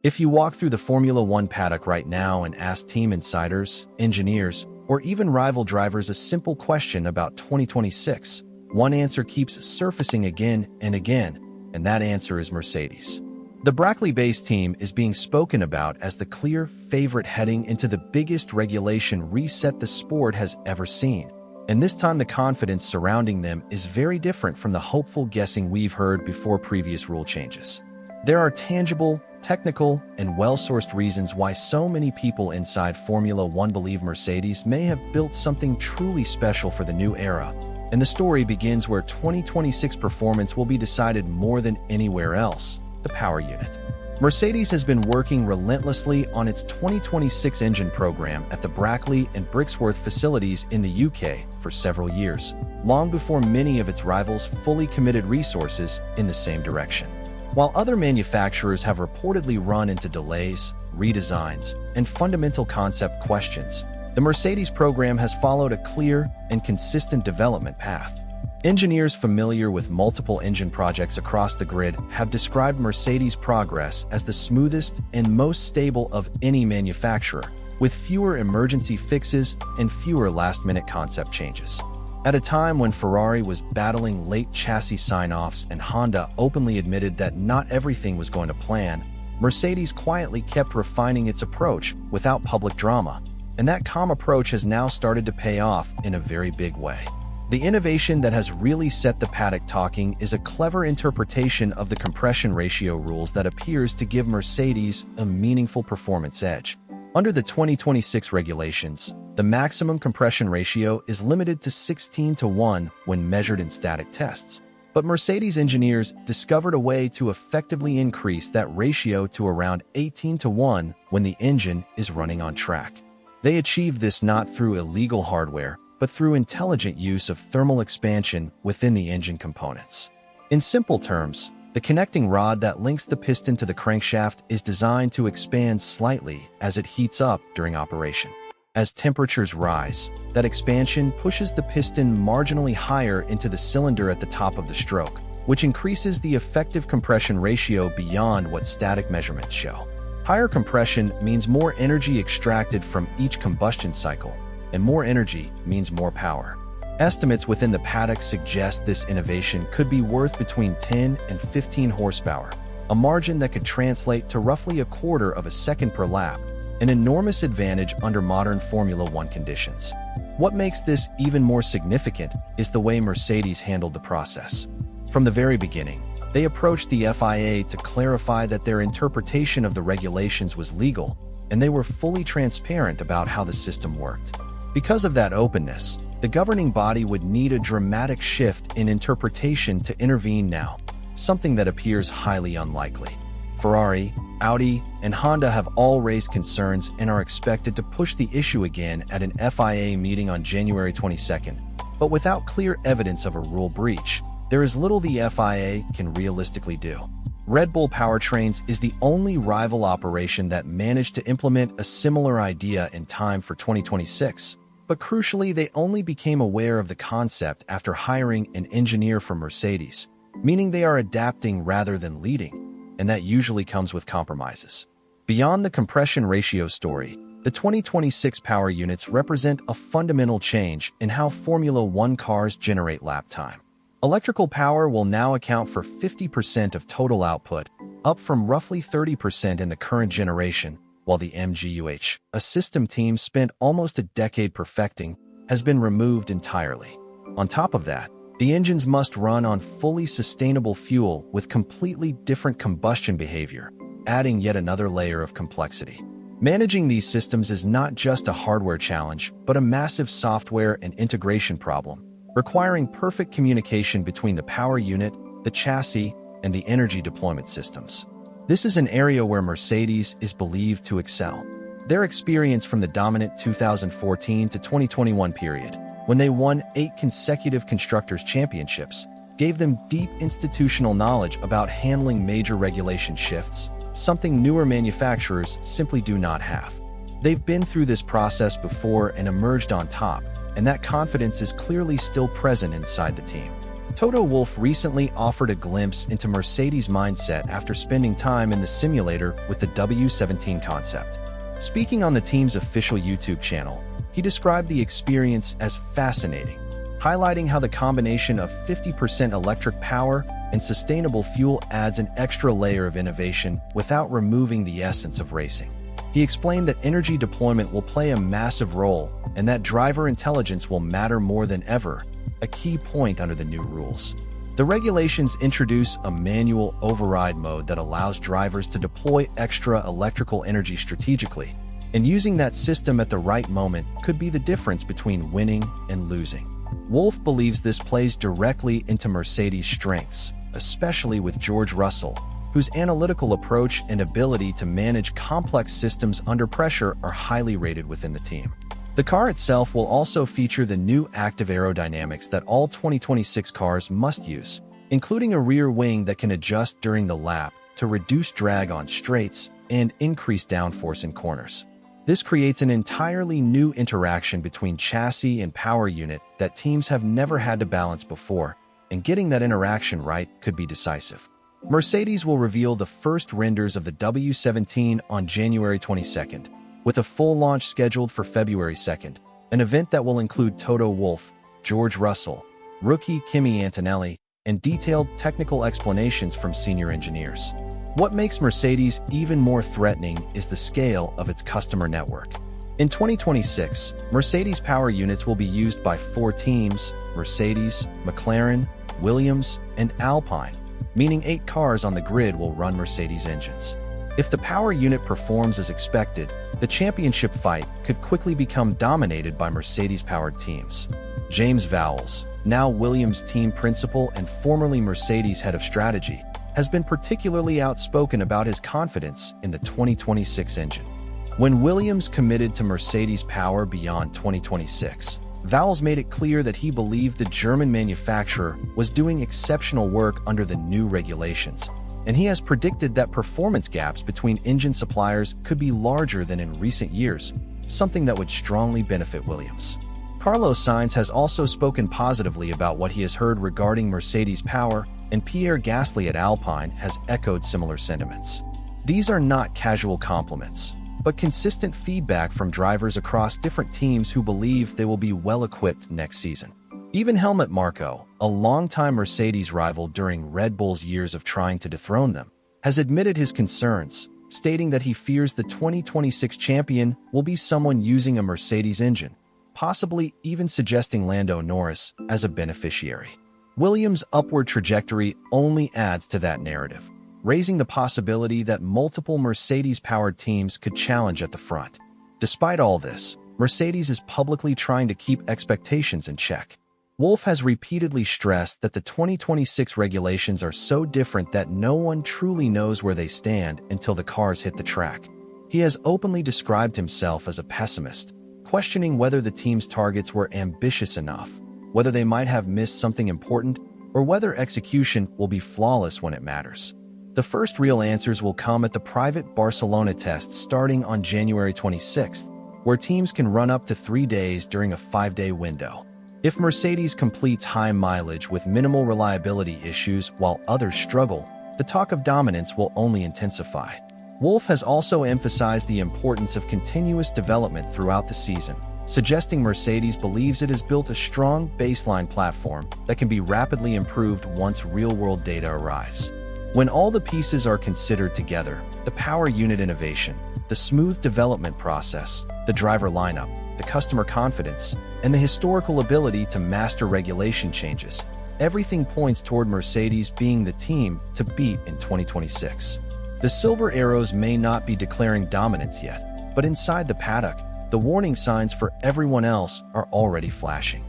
If you walk through the Formula One paddock right now and ask team insiders, engineers, or even rival drivers a simple question about 2026, one answer keeps surfacing again and again, and that answer is Mercedes. The Brackley-based team is being spoken about as the clear favorite heading into the biggest regulation reset the sport has ever seen. And this time the confidence surrounding them is very different from the hopeful guessing we've heard before previous rule changes. There are tangible, technical, and well-sourced reasons why so many people inside Formula One believe Mercedes may have built something truly special for the new era. And the story begins where 2026 performance will be decided more than anywhere else: the power unit. Mercedes has been working relentlessly on its 2026 engine program at the Brackley and Brixworth facilities in the UK for several years, long before many of its rivals fully committed resources in the same direction. While other manufacturers have reportedly run into delays, redesigns, and fundamental concept questions, the Mercedes program has followed a clear and consistent development path. Engineers familiar with multiple engine projects across the grid have described Mercedes' progress as the smoothest and most stable of any manufacturer, with fewer emergency fixes and fewer last-minute concept changes. At a time when Ferrari was battling late chassis sign-offs and Honda openly admitted that not everything was going to plan, Mercedes quietly kept refining its approach without public drama, and that calm approach has now started to pay off in a very big way. The innovation that has really set the paddock talking is a clever interpretation of the compression ratio rules that appears to give Mercedes a meaningful performance edge. Under the 2026 regulations, the maximum compression ratio is limited to 16:1 when measured in static tests. But Mercedes engineers discovered a way to effectively increase that ratio to around 18:1 when the engine is running on track. They achieved this not through illegal hardware, but through intelligent use of thermal expansion within the engine components. In simple terms, the connecting rod that links the piston to the crankshaft is designed to expand slightly as it heats up during operation. As temperatures rise, that expansion pushes the piston marginally higher into the cylinder at the top of the stroke, which increases the effective compression ratio beyond what static measurements show. Higher compression means more energy extracted from each combustion cycle, and more energy means more power. Estimates within the paddock suggest this innovation could be worth between 10 and 15 horsepower, a margin that could translate to roughly a quarter of a second per lap, an enormous advantage under modern Formula One conditions. What makes this even more significant is the way Mercedes handled the process. From the very beginning, they approached the FIA to clarify that their interpretation of the regulations was legal, and they were fully transparent about how the system worked. Because of that openness, the governing body would need a dramatic shift in interpretation to intervene now, something that appears highly unlikely. Ferrari, Audi, and Honda have all raised concerns and are expected to push the issue again at an FIA meeting on January 22nd. But without clear evidence of a rule breach, there is little the FIA can realistically do. Red Bull Powertrains is the only rival operation that managed to implement a similar idea in time for 2026. But crucially, they only became aware of the concept after hiring an engineer from Mercedes, meaning they are adapting rather than leading, and that usually comes with compromises. Beyond the compression ratio story, the 2026 power units represent a fundamental change in how Formula One cars generate lap time. Electrical power will now account for 50% of total output, up from roughly 30% in the current generation, while the MGU-H, a system team spent almost a decade perfecting, has been removed entirely. On top of that, the engines must run on fully sustainable fuel with completely different combustion behavior, adding yet another layer of complexity. Managing these systems is not just a hardware challenge, but a massive software and integration problem, requiring perfect communication between the power unit, the chassis, and the energy deployment systems. This is an area where Mercedes is believed to excel. Their experience from the dominant 2014 to 2021 period, when they won 8 consecutive Constructors' Championships, gave them deep institutional knowledge about handling major regulation shifts, something newer manufacturers simply do not have. They've been through this process before and emerged on top, and that confidence is clearly still present inside the team. Toto Wolff recently offered a glimpse into Mercedes' mindset after spending time in the simulator with the W17 concept. Speaking on the team's official YouTube channel, he described the experience as fascinating, highlighting how the combination of 50% electric power and sustainable fuel adds an extra layer of innovation without removing the essence of racing. He explained that energy deployment will play a massive role and that driver intelligence will matter more than ever, a key point under the new rules. The regulations introduce a manual override mode that allows drivers to deploy extra electrical energy strategically, and using that system at the right moment could be the difference between winning and losing. Wolff believes this plays directly into Mercedes' strengths, especially with George Russell, whose analytical approach and ability to manage complex systems under pressure are highly rated within the team. The car itself will also feature the new active aerodynamics that all 2026 cars must use, including a rear wing that can adjust during the lap to reduce drag on straights and increase downforce in corners. This creates an entirely new interaction between chassis and power unit that teams have never had to balance before, and getting that interaction right could be decisive. Mercedes will reveal the first renders of the W17 on January 22nd, with a full launch scheduled for February 2nd, an event that will include Toto Wolff, George Russell, rookie Kimi Antonelli, and detailed technical explanations from senior engineers. What makes Mercedes even more threatening is the scale of its customer network. In 2026, Mercedes power units will be used by 4 teams: Mercedes, McLaren, Williams, and Alpine, meaning 8 cars on the grid will run Mercedes engines. If the power unit performs as expected, the championship fight could quickly become dominated by Mercedes-powered teams. James Vowles, now Williams team principal and formerly Mercedes head of strategy, has been particularly outspoken about his confidence in the 2026 engine. When Williams committed to Mercedes power beyond 2026, Vowles made it clear that he believed the German manufacturer was doing exceptional work under the new regulations, and he has predicted that performance gaps between engine suppliers could be larger than in recent years, something that would strongly benefit Williams. Carlos Sainz has also spoken positively about what he has heard regarding Mercedes power, and Pierre Gasly at Alpine has echoed similar sentiments. These are not casual compliments, but consistent feedback from drivers across different teams who believe they will be well-equipped next season. Even Helmut Marko, a longtime Mercedes rival during Red Bull's years of trying to dethrone them, has admitted his concerns, stating that he fears the 2026 champion will be someone using a Mercedes engine, possibly even suggesting Lando Norris as a beneficiary. Williams' upward trajectory only adds to that narrative, raising the possibility that multiple Mercedes-powered teams could challenge at the front. Despite all this, Mercedes is publicly trying to keep expectations in check. Wolff has repeatedly stressed that the 2026 regulations are so different that no one truly knows where they stand until the cars hit the track. He has openly described himself as a pessimist, questioning whether the team's targets were ambitious enough, whether they might have missed something important, or whether execution will be flawless when it matters. The first real answers will come at the private Barcelona tests starting on January 26th, where teams can run up to 3 days during a 5-day window. If Mercedes completes high mileage with minimal reliability issues while others struggle, the talk of dominance will only intensify. Wolff has also emphasized the importance of continuous development throughout the season, suggesting Mercedes believes it has built a strong baseline platform that can be rapidly improved once real-world data arrives. When all the pieces are considered together, the power unit innovation, the smooth development process, the driver lineup, the customer confidence, and the historical ability to master regulation changes, everything points toward Mercedes being the team to beat in 2026. The Silver Arrows may not be declaring dominance yet, but inside the paddock, the warning signs for everyone else are already flashing.